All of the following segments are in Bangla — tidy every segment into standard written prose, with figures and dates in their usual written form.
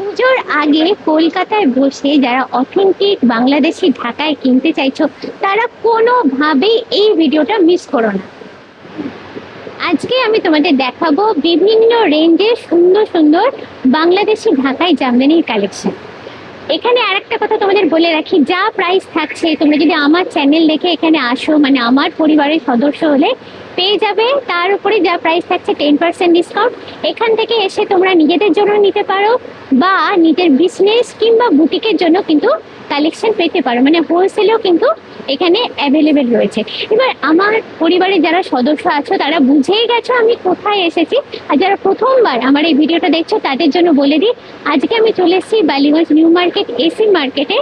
পুজোর আগে কলকাতায় বসে যারা অথেন্টিক বাংলাদেশি ঢাকায় কিনতে চাইছো, তারা কোনোভাবেই এই ভিডিওটা মিস করো না। আজকে আমি তোমাদের দেখাবো বিভিন্ন রেঞ্জের সুন্দর সুন্দর বাংলাদেশি ঢাকাই জামদানির কালেকশন। এখানে আরেকটা কথা তোমাদের বলে রাখি, যা প্রাইস থাকছে তোমরা যদি আমার চ্যানেল দেখে এখানে আসো, মানে আমার পরিবারের সদস্য হলে পেয়ে যাবে তার উপরে যা প্রাইস থাকছে 10% ডিসকাউন্ট। এখান থেকে এসে তোমরা নিজেদের জন্য নিতে পারো বা নিজের বিজনেস কিংবা বুটিকের জন্য কিন্তু কালেকশন পেতে পারো, মানে হোলসেলেও কিন্তু এখানে অ্যাভেলেবেল রয়েছে। এবার আমার পরিবারের যারা সদস্য আছো তারা বুঝেই গেছো আমি কোথায় এসেছি, আর যারা প্রথমবার আমার এই ভিডিওটা দেখছো তাদের জন্য বলে দিই, আজকে আমি চলে এসেছি বালিগঞ্জ নিউ মার্কেট এসি মার্কেটে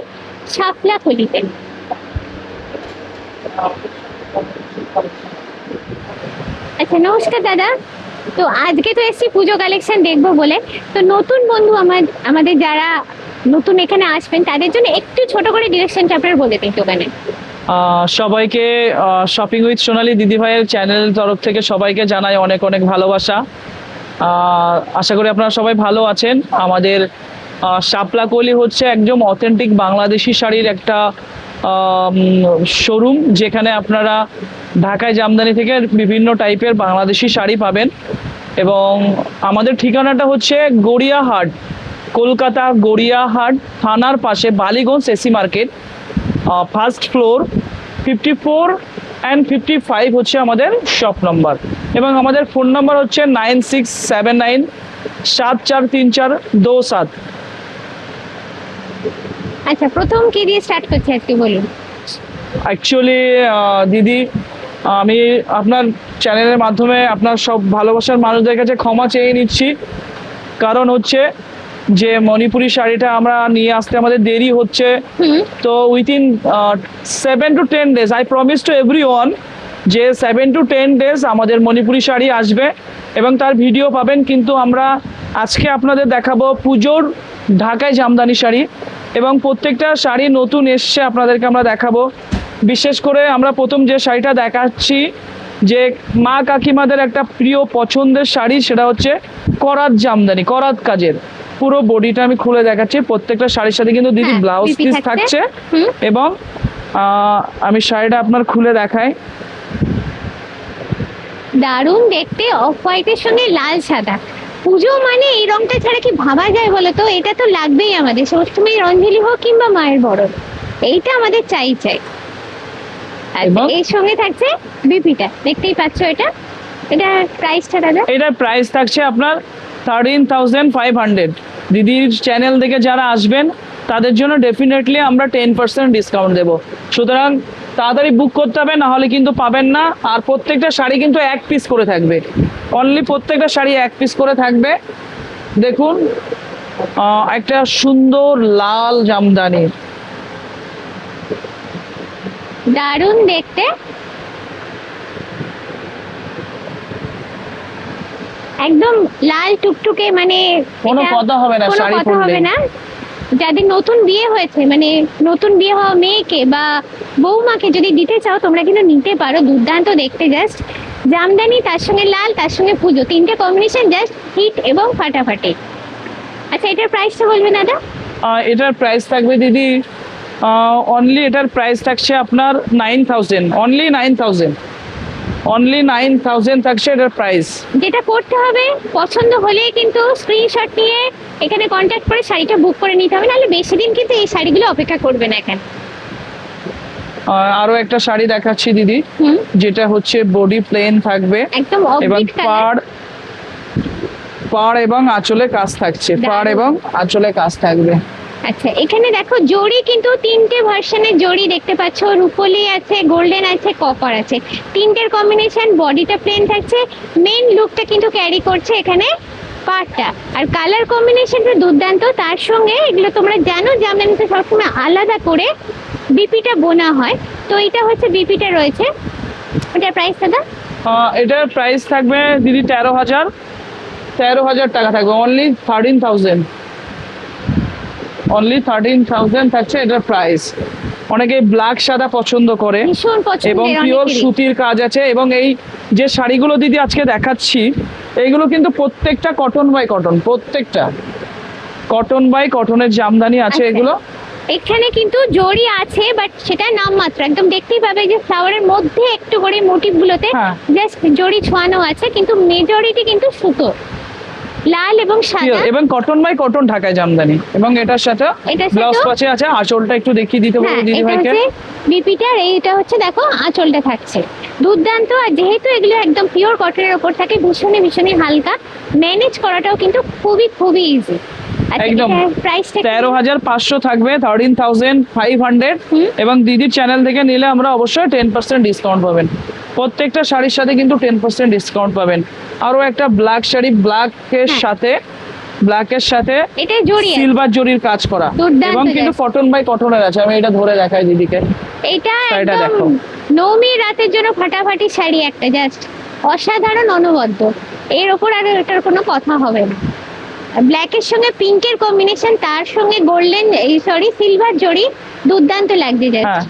শাপলা কলিতে। আচ্ছা, নমস্কার দাদা। তো আজকে তো এসছি পুজো কালেকশন দেখবো বলে, তো নতুন বন্ধু আমাদের যারা নতুন এখানে আসবেন তাদের জন্য একটু ছোট করে ডিরেকশনটা আপনারা বলে দিন দোকানে। সবাইকে শপিং উইথ সোনালী দিদিভাইয়ের চ্যানেলের তরফ থেকে সবাইকে জানাই অনেক অনেক ভালোবাসা। আশা করি আপনারা সবাই ভালো আছেন। আমাদের শাপলা কলি হচ্ছে একদম অথেন্টিক বাংলাদেশি শাড়ির একটা শোরুম, যেখানে আপনারা ঢাকায় জামদানি থেকে বিভিন্ন টাইপের বাংলাদেশি শাড়ি পাবেন। এবং আমাদের ঠিকানাটা হচ্ছে গড়িয়াহাট, কলকাতা গড়িয়াহাট থানার পাশে Ballygunge AC market, first floor 54 and 55 হচ্ছে আমাদের শপ নম্বর। এবং আমাদের ফোন নাম্বার হচ্ছে 9679743427। আচ্ছা, প্রথম কি দিয়ে স্টার্ট করছি আজকে বলুন। অ্যাকচুয়ালি দিদি, আমি আপনার চ্যানেলের মাধ্যমে আপনার সব ভালোবাসার মানুষদের কাছে ক্ষমা চেয়ে নিচ্ছি। কারণ হচ্ছে যে মণিপুরি শাড়িটা আমরা নিয়ে আসতে আমাদের দেরি হচ্ছে, তো within 7 to 10 days I promise to everyone যে 7 to 10 days আমাদের মণিপুরি শাড়ি আসবে এবং তার ভিডিও পাবেন। কিন্তু আমরা আজকে আপনাদের দেখাবো পুজোর ঢাকায় জামদানি শাড়ি, এবং প্রত্যেকটা শাড়ি নতুন এসছে আপনাদেরকে আমরা দেখাবো। বিশেষ করে আমরা প্রথম যে শাড়িটা দেখাচ্ছি, যে মা কাকিমাদের একটা প্রিয় পছন্দের শাড়ি, সেটা হচ্ছে করাত জামদানি, করাত কাজের। পুরো বডিটা আমি খুলে দেখাচ্ছি। প্রত্যেকটা শাড়ির সাথে কিন্তু দিদি ব্লাউজ পিস থাকছে। এবং আমি শাড়িটা আপনার খুলে দেখাই। দারুণ দেখতে, অফ হোয়াইটের সঙ্গে লাল সাদা। পুজো মানে এই রংটা ছাড়া কি ভাবা যায় বলো তো? এটা তো লাগবেই আমাদের, সবসময় রঞ্জলি হোক কিংবা মায়ের বরণ, এইটা আমাদের চাই। আর এর সঙ্গে থাকছে বিপিটা, দেখতেই পাচ্ছ। এটা প্রাইসটা দাদা? এটার প্রাইস থাকছে আপনার 13,500। দিদির চ্যানেল থেকে যারা আসবেন তাদের জন্য ডেফিনেটলি আমরা 10% ডিসকাউন্ট দেবো। সুতরাং তাড়াতাড়ি বুক করতে হবে, না হলে কিন্তু পাবেন না। আর প্রত্যেকটা শাড়ি কিন্তু এক পিস করে থাকবে, অনলি প্রত্যেকটা শাড়ি এক পিস করে থাকবে। দেখুন, একটা সুন্দর লাল জামদানি, দারুণ দেখতে, একদম লাল টুকটুকে, মানে কোনো কথা হবে না, শাড়ি পরলে না। যাদের নতুন বিয়ে হয়েছে, মানে নতুন বিয়ে হওয়া মেয়েকে বা বৌমাকে যদি দিতে চাও তোমরা কিন্তু নিতে পারো। দুর্দান্ত দেখতে, জাস্ট জামদানি তার সঙ্গে লাল তার সঙ্গে পুজো, তিনটে কম্বিনেশন জাস্ট হিট এবং ফাটাফাটি। আচ্ছা, এটার প্রাইসটা বলবেন দাদা? এটার প্রাইস থাকবে দিদি অনলি, এটার প্রাইস থাকছে আপনার 9,000, অনলি 9,000 থাকছে এটার প্রাইস। যেটা করতে হবে, পছন্দ হলেই কিন্তু স্ক্রিনশট নিয়ে এখানে কন্ট্যাক্ট করে শাড়িটা বুক করে নিতে হবে, নাহলে বেশি দিন কিন্তু এই শাড়িগুলো অপেক্ষা করবে না এখানে। আরো একটা শাড়ি দেখাচ্ছি দিদি, যেটা হচ্ছে বডি প্লেন থাকবে একদম, এবং পাড় এবং আঁচলে কাজ থাকছে, পাড় এবং আঁচলে কাজ থাকবে। আচ্ছা, এখানে দেখো জড়ি কিন্তু তিনটে ভার্সনের জড়ি দেখতে পাচ্ছ, রুপোলি আছে, গোল্ডেন আছে, কপার আছে, তিনটের কম্বিনেশন। বডিটা প্লেন থাকছে, মেন লুকটা কিন্তু ক্যারি করছে এখানে পাড়টা, আর কালার কম্বিনেশনটা দুর্দান্ত। তার সঙ্গে এগুলো তোমরা জানো জামদানিতে সবসময় আলাদা করে বিপিটা বোনা হয়, তো এটা হচ্ছে বিপিটা রয়েছে। এটার প্রাইস দাদা? এটার প্রাইস থাকবে দিদি 13,000 টাকা থাকবে, অনলি 13,000 থাকছে এটার প্রাইস। অনেকে ব্ল্যাক সাদা পছন্দ করে এবং পিওর সুতির কাজ আছে। এবং এই যে শাড়িগুলো দিদি আজকে দেখাচ্ছি, এইগুলো কিন্তু প্রত্যেকটা কটন বাই কটন, প্রত্যেকটা কটন বাই কটনের জামদানি আছে আচ্ছা। এগুলো। এখানে কিন্তু জরি আছে, বাট সেটা নামমাত্র, একদম দেখতেই পাবে যে ফ্লাওয়ারের মধ্যে একটু করে মোটিভ গুলোতে হ্যাঁ। জাস্ট জরি ছোঁয়ানো আছে, কিন্তু মেজরিটি কিন্তু সুতো, লাল এবং সাদা। এবং কটন বাই কটন ঢাকায় জামদানি, এবং এটার সাথে এটার সাথেও- ব্লাউজ পাচ্ছে আছে। আঁচলটা একটু দেখিয়ে দিতে হ্যাঁ, পারবো দিদি এটা ভাইকে। হচ্ছে বিপিটা, আর এইটা হচ্ছে দেখো আঁচলটা থাকছে দুর্দান্ত। আর যেহেতু এগুলো একদম পিওর কটনের উপর থাকে, ভীষণই ভীষণই হালকা, ম্যানেজ করাটাও কিন্তু খুবই খুবই ইজি। একদম। প্রাইসটা 13,500 থাকবে, 13,500। হুম। এবং দিদির চ্যানেল থেকে নিলে আমরা অবশ্যই 10% ডিসকাউন্ট পাবেন। প্রত্যেকটা শাড়ির সাথে কিন্তু 10% ডিসকাউন্ট পাবেন। আরো একটা ব্ল্যাক শাড়ি, ব্ল্যাকের হ্যাঁ। সাথে ব্ল্যাকের সাথে এটা জড়ি আছে। সিলভার জরির কাজ করা, দুর্দান্ত এবং কিন্তু যাচ্ছে। কটন বাই কটনের আছে। আমি এটা ধরে দেখাই দিদিকে। এটা শাড়িটা একদম দেখো। নবমী রাতের জন্য ফাটাফাটি শাড়ি একটা, জাস্ট অসাধারণ, অনবদ্য। এর ওপর আর এটার কোনো কথা হবে না। ব্ল্যাকের সঙ্গে পিঙ্কের কম্বিনেশন, তার সঙ্গে গোল্ডেন, সিলভার জড়ি, দুর্দান্ত লাগছে হ্যাঁ জাস্ট।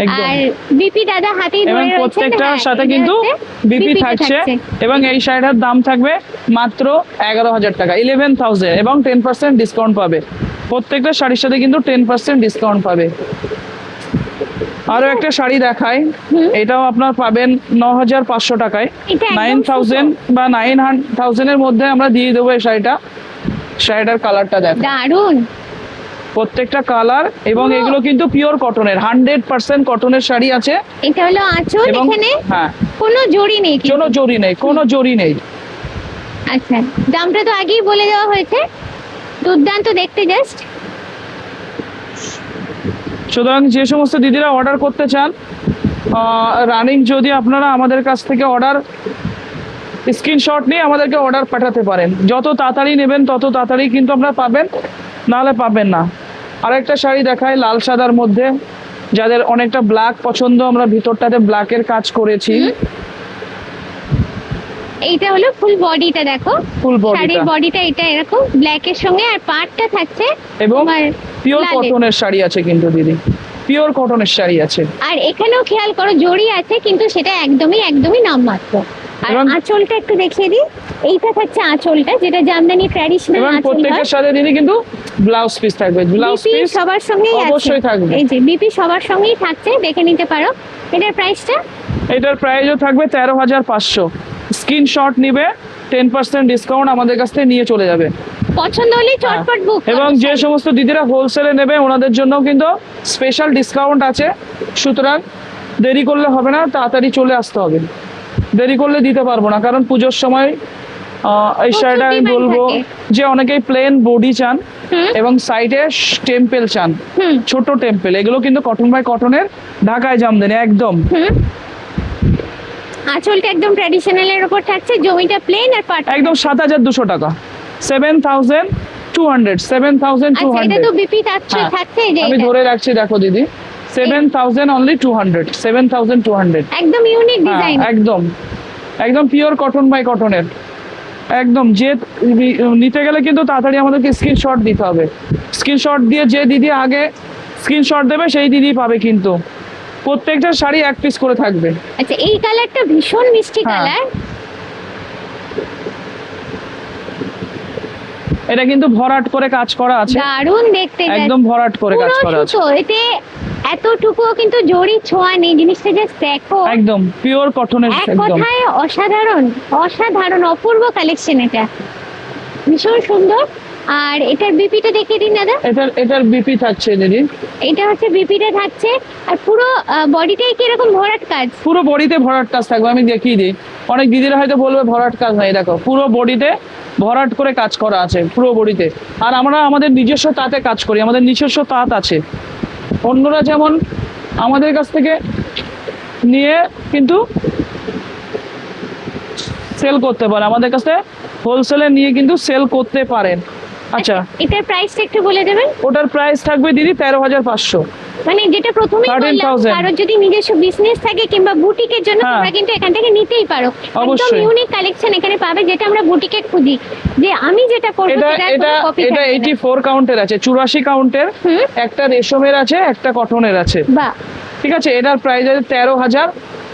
একদম। আর বিপি দাদা হাতেই এবং ধরে রয়েছেন। প্রত্যেকটার হ্যাঁ, সাথে এটা কিন্তু হচ্ছে বিপি বিপিতে থাকছে। এবং এই শাড়িটার দাম থাকবে মাত্র 11,000 টাকা, 11,000, এবং 10% ডিসকাউন্ট পাবে। প্রত্যেকটা শাড়ির সাথে কিন্তু 10% ডিসকাউন্ট পাবে। আরো একটা শাড়ি দেখাই, হুম। এটাও আপনার পাবেন 9,500 টাকায়। এটা একদম 9,000 বা 9,000 এর মধ্যে আমরা দিয়ে দেবো এই শাড়িটা। শাড়িটার কালারটা দেখো, দারুন। প্রত্যেকটা কালার, এবং পুরো- এগুলো কিন্তু পিওর কটনের, 100% কটনের শাড়ি আছে। এটা হলো আঁচল, এবং এখানে হ্যাঁ, কোনো জড়ি নেই কিন্তু। কোনো জরি নেই, কোনো জরি নেই। আচ্ছা, দামটা তো আগেই বলে দেওয়া হয়েছে। দুর্দান্ত দেখতে জাস্ট। সুতরাং যে সমস্ত দিদিরা অর্ডার করতে চান, রানিং, যদি আপনারা আমাদের কাছ থেকে অর্ডার স্ক্রিনশট নিয়ে আমাদেরকে অর্ডার পাঠাতে পারেন। যত তাড়াতাড়ি নেবেন তত তাড়াতাড়ি কিন্তু আপনারা পাবেন, নাহলে পাবেন না। আরেকটা শাড়ি দেখাই লাল সাদার মধ্যে, যাদের অনেকটা ব্ল্যাক পছন্দ, আমরা ভিতরটাতে ব্ল্যাকের কাজ করেছি। এইটা হলো ফুল বডিটা, দেখো ফুল শাড়ির বডিটা, বডিটা এটা এরকম ব্ল্যাকের সঙ্গে, আর পাড়টা থাকছে এবং তোমার পিওর লালের। কটনের শাড়ি আছে কিন্তু দিদি, পিওর কটনের শাড়ি আছে। আর এখানেও খেয়াল করো জড়ি আছে, কিন্তু সেটা একদমই একদমই নামমাত্র। আর এবং- আঁচলটা একটু দেখিয়ে দিই, এইটা থাকছে আঁচলটা, যেটা জামদানি ট্র্যাডিশনাল এবং আঁচল হয়। প্রত্যেকের সাথে দিদি কিন্তু ব্লাউজ পিস থাকবে, ব্লাউজ বিপি পিস সবার সঙ্গেই আছে। অবশ্যই থাকবে। এই যে বিপি সবার সঙ্গেই থাকছে, দেখে নিতে পারো। এটার প্রাইসটা এটার প্রাইসও থাকবে 13,500। স্ক্রিনশট নিবে, 10% ডিসকাউন্ট আমাদের কাছ থেকে নিয়ে চলে যাবে। পছন্দ হলে চটপট বুক। এবং যে সমস্ত দিদিরা হোলসেলে নেবে ওনাদের জন্য কিন্তু স্পেশাল ডিসকাউন্ট আছে। সুতরাং দেরি করলে হবে না, তাড়াতাড়ি চলে আসতে হবে। দেরি করলে দিতে পারবো না, কারণ পুজোর সময় এই প্রচুর শাড়িটা আমি demand বলবো থাকে। যে অনেকেই প্লেন বডি চান হুম। এবং সাইডে টেম্পেল চান, হুম ছোট টেম্পেল। এগুলো কিন্তু কটন বাই কটনের ঢাকায় জামদানি একদম। হুম। আঁচলটা একদম ট্র্যাডিশনালের উপর থাকছে, জমিটা প্লেন, আর পাট একদম 7,200 টাকা, 7,200, আচ্ছা, এটা 7,200। তো বিপি থাকছে হ্যাঁ, থাকছে, এই যে আমি এটা। ধরে রাখছি, দেখো দিদি, 7,000 অনলি 200, 7,200। একদম ইউনিক ডিজাইন। একদম একদম পিওর কটন বাই কটনের একদম। যে নিতে গেলে কিন্তু তাড়াতাড়ি আমাদেরকে স্ক্রিনশট দিতে হবে। স্ক্রিনশট দিয়ে যে দিদি আগে স্ক্রিনশট দেবে সেই দিদি পাবে। কিন্তু প্রত্যেকটা শাড়ি এক পিস করে থাকবে। আচ্ছা, এই কালারটা ভীষণ মিষ্টি হ্যাঁ। কালার। এটা কিন্তু ভরাট করে কাজ করা আছে, দারুণ দেখতে just। একদম ভরাট করে কাজ পুরো করা আছে, সুতো, এতে এতটুকুও কিন্তু জড়ি ছোঁয়া নেই, জিনিসটা জাস্ট দেখো। একদম পিওর কটনের এক একদম। কথায় অসাধারণ, অসাধারণ অপূর্ব কালেকশন এটা, ভীষণ সুন্দর। আর এটার বিপিটা দেখিয়ে দিন দাদা। এটার বিপি থাকছে দিদি, এটা হচ্ছে বিপিটা থাকছে, আর পুরো বডিটাই কি এরকম ভরাট কাজ। পুরো বডিতে ভরাট কাজ থাকবে। আমি দেখিয়ে দিই, অনেক দিদিরা হয়তো বলবে ভরাট কাজ নাই, দেখো পুরো বডিতে ভরাট করে কাজ করা আছে, পুরো বডিতে। আর আমরা আমাদের নিজস্ব তাঁতে কাজ করি, আমাদের নিজস্ব তাঁত আছে। অন্যরা যেমন আমাদের কাছ থেকে নিয়ে কিন্তু সেল করতে পারে, আমাদের কাছে হোলসেলে নিয়ে কিন্তু সেল করতে পারেন। আচ্ছা, এটার প্রাইসটা একটু বলে দেবেন। ওটার প্রাইস থাকবে দিদি 13,500। মানে যেটা প্রথমেই বললাম, 13,000 কারোর যদি নিজস্ব বিজনেস থাকে কিংবা বুটিকের জন্য, হ্যাঁ। তোমরা কিন্তু এখান থেকে নিতেই পারো। একদম অবশ্যই। ইউনিক কালেকশন এখানে পাবে, যেটা আমরা বুটিকে খুঁজি, যে আমি যেটা করব এটা সেটার এটা কোনো কপি এটা থাকবে না। 84 কাউন্টের আছে, 84 কাউন্টের। হুম। একটা রেশমের আছে, একটা কটনের আছে। বাহ, ঠিক আছে, এটার প্রাইস আছে 13,000।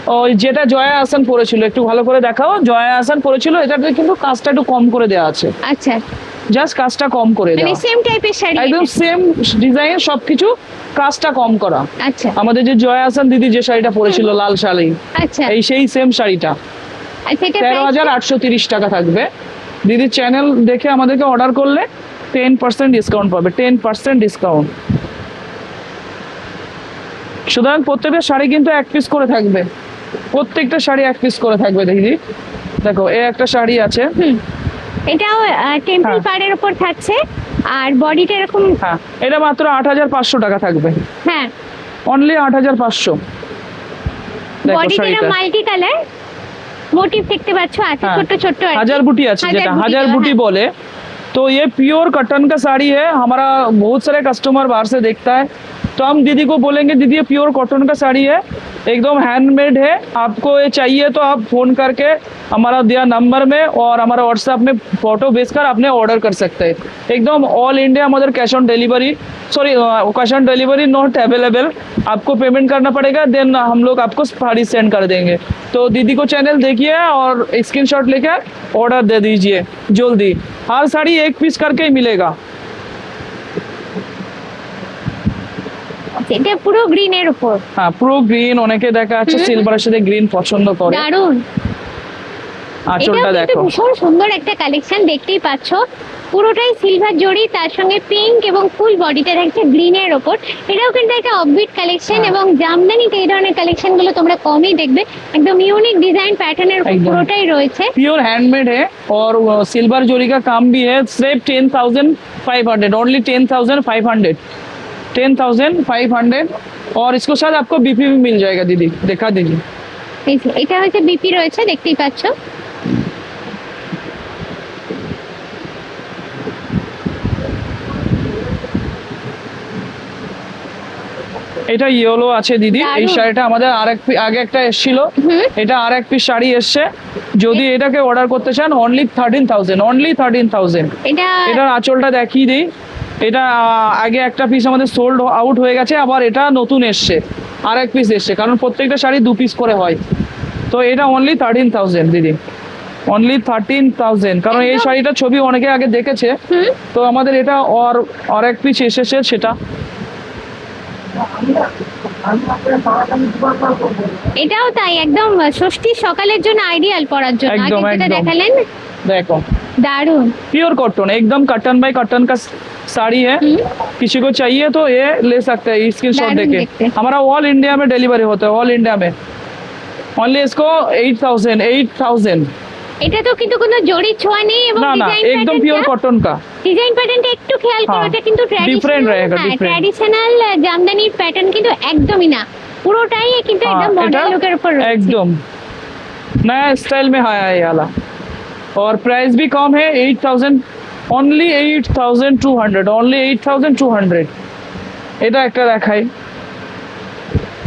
ওই যেটা জয়া আসান পড়েছিল, একটু ভালো করে দেখাও, জয়া আসান পড়েছিল, এটাতে কিন্তু কাজটা একটু কম করে দেওয়া আছে। আচ্ছা। জাস্ট কাজটা কম করে মানে দেওয়া, সেম টাইপের শাড়ি একদম সেম ডিজাইন সবকিছু, কাজটা কম করা। আচ্ছা আমাদের যে জয়া আসান দিদি যে শাড়িটা পরেছিল লাল শাড়ি, আচ্ছা এই সেই সেম শাড়িটা আচ্ছা এটা 13,830 টাকা থাকবে। দিদির চ্যানেল দেখে আমাদেরকে অর্ডার করলে 10% ডিসকাউন্ট পাবে, 10% ডিসকাউন্ট। সুতরাং প্রত্যেকটা শাড়ি কিন্তু এক পিস করে থাকবে, প্রত্যেকটা শাড়ি এক পিস করে থাকবে দিদি। দেখো এই একটা শাড়ি আছে, এটাও টেম্পল হ্যাঁ। পাড়ের উপর থাকছে আর বডিটা এরকম, হ্যাঁ এটা মাত্র 8,500 টাকা থাকবে, হ্যাঁ অনলি 8,500। দেখো বডিটা শাড়িটা মাল্টি কালার মোটিভ দেখতে পাচ্ছ আছে हाँ, ছোট ছোট আর কি। हजार बूटी अच्छी जेटा हजार बूटी হ্যাঁ। बोले तो ये प्योर कॉटन का साड़ी है। हमारा बहुत सारे कस्टमर बाहर से देखता है, तो हम दीदी को बोलेंगे दीदी ये प्योर कॉटन का साड़ी है, एकदम हैंडमेड है। आपको ये चाहिए तो आप फोन करके हमारा दिया नंबर में और हमारा व्हाट्सएप में फोटो भेजकर आपने ऑर्डर कर सकते हैं। एकदम all India mother cash on delivery, sorry cash on delivery not available, आपको पेमेंट करना पड़ेगा, देन हम लोग आपको साड़ी सेंड कर देंगे। तो दीदी को चैनल देखिए और स्क्रीनशॉट लेकर ऑर्डर दे दीजिए जल्दी। हर साड़ी एक पीस करके ही मिलेगा। এটা পুরো গ্রিনের উপর, হ্যাঁ পুরো গ্রিন, অনেকে দেখা যাচ্ছে সিলভারের সাথে গ্রিন পছন্দ করে। দারুন। আঁচলটা এটাও কিন্তু দেখো, ভীষণ সুন্দর একটা কালেকশন, দেখতেই পাচ্ছ পুরোটাই সিলভার জড়ি, তার সঙ্গে পিঙ্ক এবং ফুল বডিটা থাকছে গ্রিনের ওপর। এটাও কিন্তু একটা অফবিট কালেকশন হ্যাঁ। এবং জামদানিতে এই ধরনের কালেকশন গুলো তোমরা কমই দেখবে, একদম ইউনিক ডিজাইন প্যাটার্নের উপর একদম। পুরোটাই রয়েছে। प्योर हैंडमेड है और सिल्वर जोरी का काम भी है। सिर्फ 10,500, ओनली 10,500, 10,500। और इसको साथ आपको बीपी भी मिल जाएगा दीदी, दिखा दीजिए। এই যে, এটা হচ্ছে বিপি রয়েছে, দেখতেই পাচ্ছ। এটা ইয়েলো আছে দিদি, এই দারুণ। শাড়িটা আমাদের আগে একটা এসেছিল, এটা আর এক পিস শাড়ি এসছে। যদি এটাকে অর্ডার করতে চান অনলি 13,000, অনলি 13,000। এটা এটার আঁচলটা দেখিয়ে দিই, এটা আগে একটা পিস আমাদের সোল্ড আউট হয়ে গেছে, আবার এটা নতুন এসছে, আর এক পিস এসছে, কারণ প্রত্যেকটা শাড়ি 2 পিস করে হয়। তো এটা অনলি 13,000 দিদি, অনলি 13,000। কারণ এই একদম। শাড়িটার ছবি অনেকে আগে দেখেছে, হুম, তো আমাদের এটা আর এক পিস এসেছে সেটা। এটাও তাই, একদম ষষ্ঠীর সকালের জন্য আইডিয়াল পরার জন্য। একদম, আগে যেটা একদম। দেখালেন देखो দারুন। प्योर कॉटन, एकदम कॉटन बाय कॉटन का साड़ी है। किसी को चाहिए तो ये ले सकते हैं स्क्रीनशॉट दारुण देके। देखते। हमारा ऑल इंडिया में डिलीवरी होता है, ऑल इंडिया में। ओनली इसको 8,000, 8,000। এটা তো কিন্তু কোনো জড়ির ছোঁয়া নেই এবং ना ना, ডিজাইন एकदम प्योर कॉटन का। ডিজাইন প্যাটার্নটা একটু খেয়াল করো, হ্যাঁ, এটা কিন্তু different रहेगा, different। ট্র্যাডিশনাল জামদানির প্যাটার্ন কিন্তু একদমই না, পুরোটাই কিন্তু हाँ, একদম মডার্ন এটা লুকের উপর রয়েছে। एकदम नया स्टाइल में आया है ये वाला। और प्राइस भी कम है, 8,000, ओनली 8,200, ओनली 8,200। এটা একটা দেখাই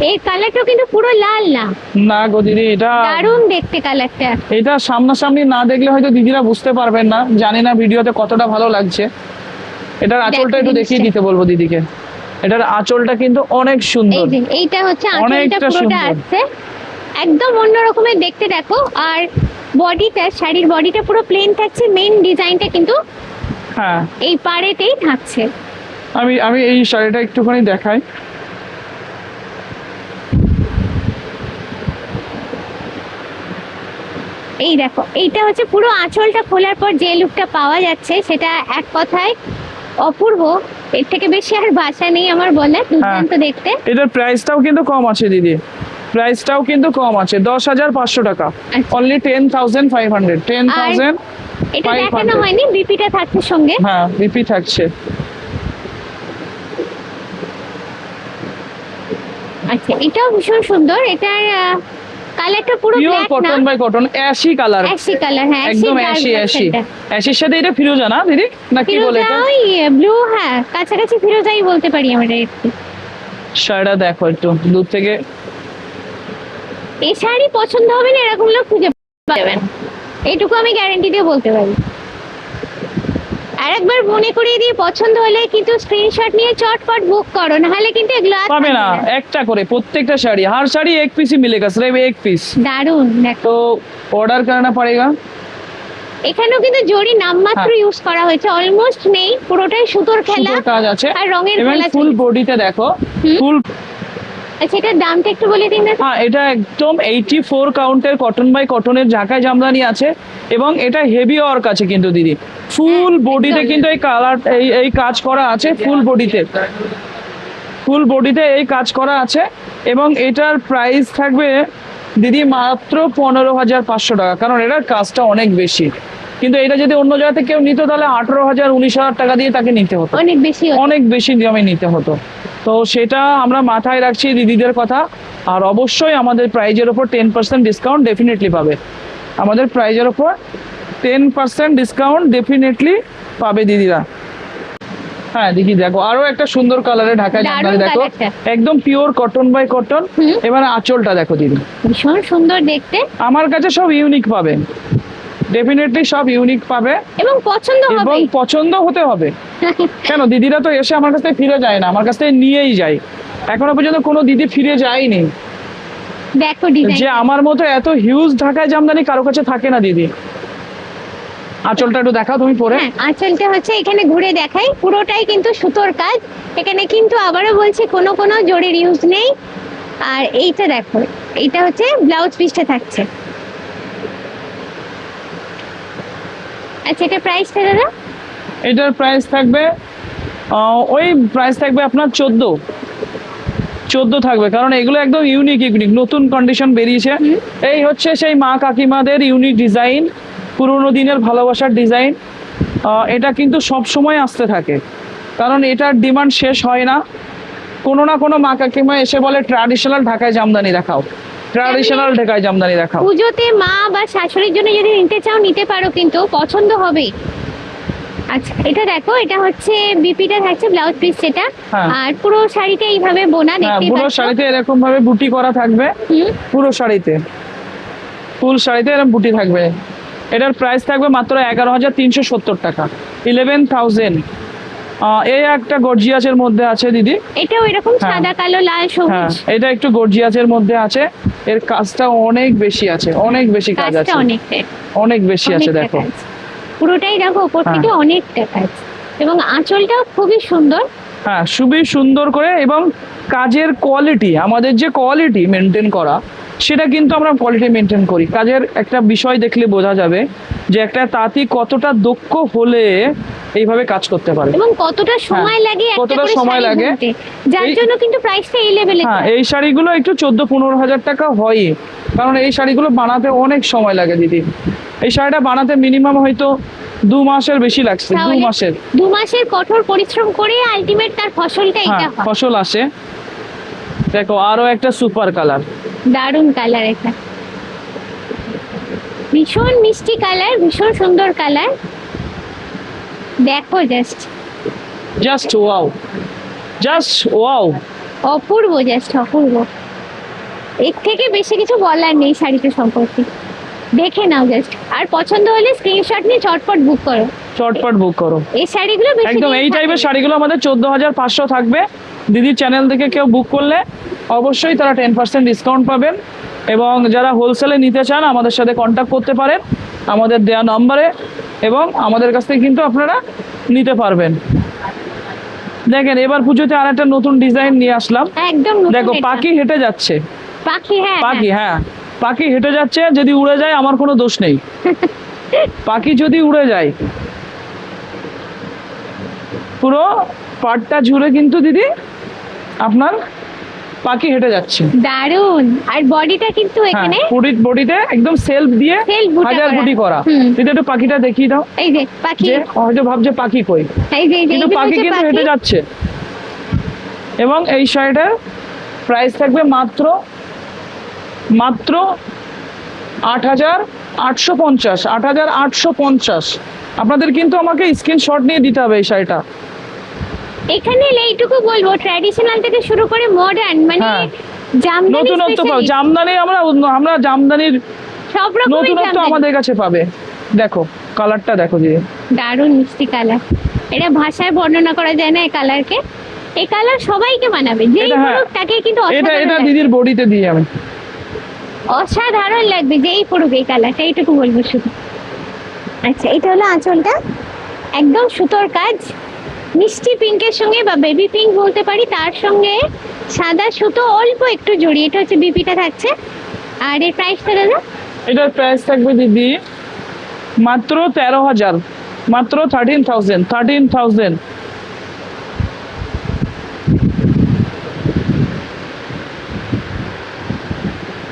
এই কালারটা কিন্তু পুরো লাল না, না গো দিদি, এটা দারুণ দেখতে কালারটা। এটা সামনাসামনি না দেখলে হয়তো দিদিরা বুঝতে পারবেন না, জানি না ভিডিওতে কতটা ভালো লাগছে। এটার আঁচলটা একটু দেখিয়ে দিতে বলবো দিদিকে। এটার আঁচলটা কিন্তু অনেক এই সুন্দর, যে এইটা হচ্ছে আঁচলটা, অনেকটা পুরোটা সুন্দর। আসছে একদম অন্য রকমের দেখতে, দেখো। আর বডিটা, শাড়ির বডিটা পুরো প্লেন থাকছে, মেইন ডিজাইনটা কিন্তু হ্যাঁ এই পাড়েতেই থাকছে। আমি আমি এই শাড়িটা একটুখানি দেখাই। এই দেখো, এইটা হচ্ছে পুরো আঁচলটা খোলার পর যে লুকটা পাওয়া যাচ্ছে সেটা এক কথায় অপূর্ব, এর থেকে বেশি আর ভাষা নেই আমার বলে, দুর্দান্ত দেখতে। এটার প্রাইসটাও কিন্তু কম আছে দিদি, প্রাইসটাও কিন্তু কম আছে, 10,500 টাকা, আচ্ছা। অনলি 10,500, 10,000। এটা 500 দেখানো হয়নি, বিপিটা থাকছে সঙ্গে। হ্যাঁ বিপি থাকছে। আচ্ছা, এটাও ভীষণ সুন্দর, এটার কালারটা পুরো পিওর ব্ল্যাক না, cotton by cotton, ashy colour, ashy colour. হ্যাঁ, একদম অ্যাশি অ্যাশি। অ্যাশির সাথে এটা ফিরোজা না দিদি, না কি বলে ফিরোজা এটা? ওই ব্লু, হ্যাঁ কাছাকাছি ফিরোজাই বলতে পারি আমরা একটু। শাড়িটা দেখো একটু দূর থেকে, এই শাড়ি পছন্দ হবে না এরকম লোক খুঁজে পাবেন, এইটুকু আমি গ্যারান্টি দিয়ে বলতে পারি। আর একবার মনে করিয়ে দিয়ে পছন্দ হলে কিন্তু স্ক্রিনশট নিয়ে চটপট বুক করো, নাহলে কিন্তু এগুলো আর পাবে না। থাকবে না। একটা করে প্রত্যেকটা শাড়ি, हर साड़ी एक पीस ही मिलेगा, सिर्फ एक पीस। দারুন দেখো। तो ऑर्डर करना पड़ेगा। এখানেও কিন্তু জরি নামমাত্র হ্যাঁ। ইউজ করা হয়েছে, অলমোস্ট নেই, পুরোটাই সুতোর খেলা সুতোর কাজ আছে আর রঙের এবং খেলা ফুল চলছে। বডিতে দেখো হুম। ফুল। আচ্ছা, এটার দামটা একটু বলে দিন দাদা। হ্যাঁ, এটা একদম 84 কাউন্টের কটন বাই কটনের ঢাকায় জামদানি আছে এবং এটা হেভি ওয়ার্ক আছে কিন্তু দিদি, ফুল বডিতে একদম। কিন্তু এই কালার এই কাজ করা আছে, ফুল বডিতে এই কাজ করা আছে এবং এটার প্রাইস থাকবে দিদি মাত্র 15,500 টাকা, কারণ এটার কাজটা অনেক বেশি। কিন্তু এটা যদি অন্য জায়গাতে কেউ নিত তাহলে 18,000 19,000 টাকা দিয়ে তাকে নিতে হতো, অনেক বেশি হচ্ছে। অনেক বেশি দামে নিতে হতো। তো সেটা আমরা মাথায় রাখছি দিদিদের কথা। আর অবশ্যই আমাদের প্রাইজের ওপর 10% ডিসকাউন্ট ডেফিনেটলি পাবে, আমাদের প্রাইজের ওপর 10% ডিসকাউন্ট ডেফিনেটলি পাবে দিদিরা। হ্যাঁ দিদি দেখো আরো একটা সুন্দর কালারে ঢাকায় দারুণ জামদানি দেখো, কালারটা। একদম পিওর কটন বাই কটন। হুম। এবার আঁচলটা দেখো দিদি, ভীষণ সুন্দর দেখতে আমার কাছে সব ইউনিক পাবে, ডেফিনেটলি সব ইউনিক পাবে এবং পছন্দ এবং হবে। পছন্দ হতে হবে। কেন দিদিরা তো এসে আমার কাছ থেকে ফিরে যায় না, আমার কাছ থেকে নিয়েই যায়, এখনো পর্যন্ত কোনো দিদি ফিরে যায়নি। দেখো ডিজাইন, যে আমার মতো এত হিউজ ঢাকায় জামদানি কারো কাছে থাকে না দিদি। আঁচলটা একটু দেখাও তুমি পরে। হ্যাঁ আঁচলটা হচ্ছে এখানে ঘুরে দেখাই, পুরোটাই কিন্তু সুতোর কাজ। এখানে কিন্তু আবারও বলছি কোনো কোনো জরির ইউজ নেই। আর এইটা দেখো, এইটা হচ্ছে ব্লাউজ পিসটা থাকছে। আচ্ছা, এটা প্রাইসটা দাদা? এটার প্রাইস থাকবে ওই প্রাইস থাকবে আপনার 14 থাকবে, কারণ এগুলো একদম ইউনিক নতুন কন্ডিশন বেরিয়েছে। এই হচ্ছে সেই মা কাকিমাদের ইউনিক ডিজাইন, পুরোনো দিনের ভালোবাসার ডিজাইন। এটা কিন্তু সব সময় আসতে থাকে, কারণ এটার ডিমান্ড শেষ হয় না। কোনো না কোনো মা কাকিমা এসে বলে ট্র্যাডিশনাল ঢাকায় জামদানি দেখাও, ট্র্যাডিশনাল ঢাকায় জামদানি দেখাও। পুজোতে মা বা শাশুড়ির জন্য যদি নিতে চাও নিতে পারো, কিন্তু পছন্দ হবে। আচ্ছা, এটা দেখো, এটা হচ্ছে বিপিটা থাকছে ব্লাউজ পিস যেটা। হ্যাঁ। আর পুরো শাড়িটা এইভাবে বোনা, হ্যাঁ, দেখতেই পুরো পাচ্ছ। শাড়িতে এরকম ভাবে বুটি করা থাকবে, হুম। পুরো শাড়িতে ফুল শাড়িতে এরকম বুটি থাকবে। এটার প্রাইস থাকবে মাত্র 11,370 টাকা, 11,000। এই একটা গর্জিয়াসের মধ্যে আছে দিদি। এটাও এরকম হ্যাঁ। সাদা কালো লাল হ্যাঁ, সবুজ, এটা একটু গর্জিয়াসের মধ্যে আছে, এর কাজটা অনেক বেশি আছে, অনেক বেশি কাজ কাজটা আছে, অনেকটা অনেক বেশি আছে অনেকটা দেখো। কাজ। পুরোটাই দেখো উপর হ্যাঁ। থেকে অনেকটা কাজ, এবং আঁচলটাও খুবই সুন্দর। হ্যাঁ, খুবই সুন্দর করে, এবং কাজের কোয়ালিটি, আমাদের যে কোয়ালিটি মেনটেন করা, সেটা কিন্তু আমরা কোয়ালিটি মেনটেন করি। কাজের একটা বিষয় দেখলে বোঝা যাবে যে একটা তাঁতি কতটা দক্ষ হলে এইভাবে কাজ করতে পারে, এবং কতটা সময় লাগে একটা কতটা করে সময় শাড়ি লাগে। বুনতে, যার এই- জন্য কিন্তু প্রাইসটা এই লেভেলে। হ্যাঁ, এই শাড়িগুলো একটু 14-15 হাজার টাকা হয়, কারণ এই শাড়িগুলো বানাতে অনেক সময় লাগে দিদি। এই শাড়িটা বানাতে মিনিমাম হয়তো 2 মাসের বেশি লাগছে, 2 মাসের। 2 মাসের কঠোর পরিশ্রম করে আলটিমেট তার ফসলটা এটা হ্যাঁ, হয়। ফসল আসে। দেখো আরো একটা সুপার কালার, দারুণ কালার, এটা ভীষণ মিষ্টি কালার, ভীষণ সুন্দর কালার। দেখো জাস্ট ওয়াও, জাস্ট ওয়াও। অপূর্ব, জাস্ট অপূর্ব। এর থেকে বেশি কিছু বলার নেই শাড়িটা সম্পর্কে, দেখে নাও জাস্ট। আর পছন্দ হলে স্ক্রিনশট নিয়ে চটপট বুক করো, চটপট বুক করো। এই শাড়িগুলো বেশি একদম দিন এই থাকে টাইপের না। শাড়িগুলো আমাদের 14,500 থাকবে। দিদির চ্যানেল থেকে কেউ বুক করলে অবশ্যই তারা 10% ডিসকাউন্ট পাবেন, এবং যারা হোলসেলে নিতে চান আমাদের সাথে কন্ট্যাক্ট করতে পারেন আমাদের দেওয়া নম্বরে, এবং আমাদের কাছ থেকে কিন্তু আপনারা নিতে পারবেন। দেখেন এবার পুজোতে আর একটা নতুন ডিজাইন নিয়ে আসলাম। একদম নতুন দেখো এটা। পাখি হেঁটে যাচ্ছে, পাখি, হ্যাঁ পাখি, হ্যাঁ পাখি হেঁটে যাচ্ছে, যদি উড়ে যায় আমার কোনো দোষ নেই। পাখি যদি উড়ে যায়, পুরো পাটটা জুড়ে কিন্তু দিদি আপনার পাখি হেঁটে যাচ্ছে। দারুন। আর বডিটা কিন্তু হ্যাঁ, এখানে বডিতে একদম সেলফ দিয়ে Self বুটা হাজার করা। বুটি করা। হুম। দিদি একটু পাখিটা দেখিয়ে দাও, এই যে পাখি, যে হয়তো ভাবছে পাখি কই, এই যে কিন্তু পাখি কিন্তু হেঁটে যাচ্ছে। এবং এই শাড়িটার প্রাইস থাকবে মাত্র 8,850, 8,850। আপনাদের কিন্তু আমাকে স্ক্রিনশট নিয়ে দিতে হবে এই শাড়িটা। এখানে এইটুকু বলবো, ট্র্যাডিশনাল থেকে শুরু করে মডার্ন, মানে হ্যাঁ। জামদানি নতুনত্ব পাবে, specialist, জামদানি আমরা জামদানির সব রকমের নতুনত্ব জামদানি। আমাদের কাছে পাবে। দেখো কালারটা দেখো দিদি, দারুণ মিষ্টি কালার, এটা ভাষায় বর্ণনা করা যায় না এই কালারকে। এই কালার সবাইকে মানাবে, যে এটা হ্যাঁ, তাকে কিন্তু এটা অসাধারণ এটা লাগবে। দিদির বডিতে দিই আমি। অসাধারণ লাগবে যেই পড়ুক এই কালারটা, এইটুকু বলবো শুধু। আচ্ছা, এটা হলো আঁচলটা, একদম সুতোর কাজ, মিষ্টি পিঙ্কের সঙ্গে বা বেবি পিঙ্ক বলতে পারি, তার সঙ্গে সাদা সুতো অল্প একটু জড়িয়ে, এটা হচ্ছে বিপিটা থাকছে। আর এর প্রাইসটা দাদা? এটার প্রাইস থাকবে দিদি মাত্র 13,000, মাত্র 13,000।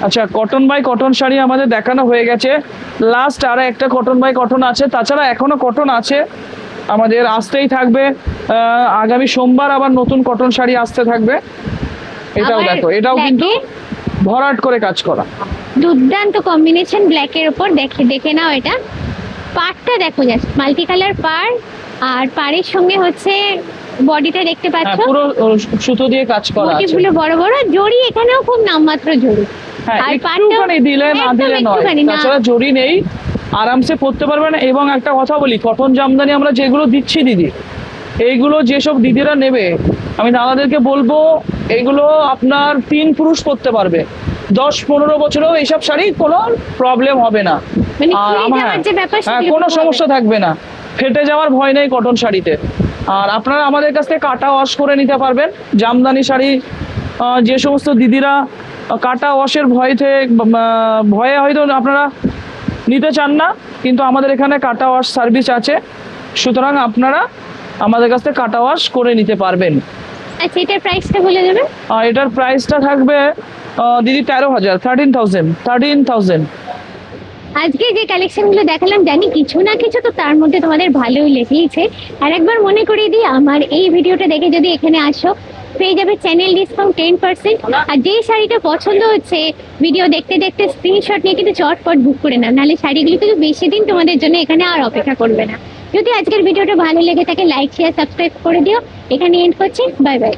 আচ্ছা, কটন বাই কটন শাড়ি আমাদের দেখানো হয়ে গেছে, লাস্ট আর একটা কটন বাই কটন আছে, তাছাড়া এখনো কটন আছে আমাদের, আসতেই থাকবে। আগামী সোমবার আবার নতুন কটন শাড়ি আসতে থাকবে। এটাও আবার দেখো, এটাও কিন্তু black-এ ভরাট করে কাজ করা। দুর্দান্ত কম্বিনেশন ব্ল্যাকের উপর, দেখে নাও এটা। পাড়টা দেখো, জাস্ট মাল্টি কালার পাড়, আর পাড়ের সঙ্গে হচ্ছে বডিটা দেখতে হ্যাঁ, পাচ্ছ, পুরো সুতো দিয়ে কাজ করা আছে। মোটিভগুলো বড় বড়, জড়ি এখানেও খুব নামমাত্র জড়ি। হ্যাঁ, আর একটুখানি দিলে না একদম দিলে নয়, একটুখানি না। তাছাড়া জড়ি নেই, আরামসে পরতে পারবেন। এবং একটা কথা বলি, কটন জামদানি আমরা যেগুলো দিচ্ছি দিদি, এইগুলো যেসব দিদিরা নেবে, আমি দাদাদেরকে বলবো এইগুলো আপনার 3 পুরুষ পরতে পারবে, 10-15 বছরেও এইসব শাড়ি কোনো প্রবলেম হবে না। মানে আর ছিঁড়ে আমার যাওয়ার যে ব্যাপার, হ্যাঁ, সেটা কোনো হবে সমস্যা না। থাকবে না, ফেটে যাওয়ার ভয় নেই কটন শাড়িতে। আর আপনারা আমাদের কাছ থেকে কাটা ওয়াশ করে নিতে পারবেন জামদানি শাড়ি। যে সমস্ত দিদিরা কাটা ওয়াশের ভয়ে হয়তো আপনারা নিতে চান না, কিন্তু আমাদের এখানে কাটা ওয়াশ সার্ভিস আছে, সুতরাং আপনারা আমাদের কাছ থেকে কাটা ওয়াশ করে নিতে পারবেন। আচ্ছা, এটার প্রাইসটা বলে দেবে? এটার প্রাইসটা থাকবে দিদি 13,000, 13,000। আজকে যে কালেকশনগুলো দেখালাম, জানি কিছু না কিছু তো তার মধ্যে তোমাদের ভালোই লেগেইছে। আর একবার মনে করিয়ে দিই, আমার এই ভিডিওটা দেখে যদি এখানে আসো, পেয়ে যাবে চ্যানেল ডিসকাউন্ট 10%। আর যে শাড়িটা পছন্দ হচ্ছে, ভিডিও দেখতে দেখতে স্ক্রিনশট নিয়ে কিন্তু চটপট বুক করে নাও, নাহলে শাড়িগুলো কিন্তু বেশি দিন তোমাদের জন্য এখানে আর অপেক্ষা করবে না। যদি আজকের ভিডিওটা ভালো লেগে থাকে, লাইক শেয়ার সাবস্ক্রাইব করে দিও। এখানে এন্ড করছি, বাই বাই।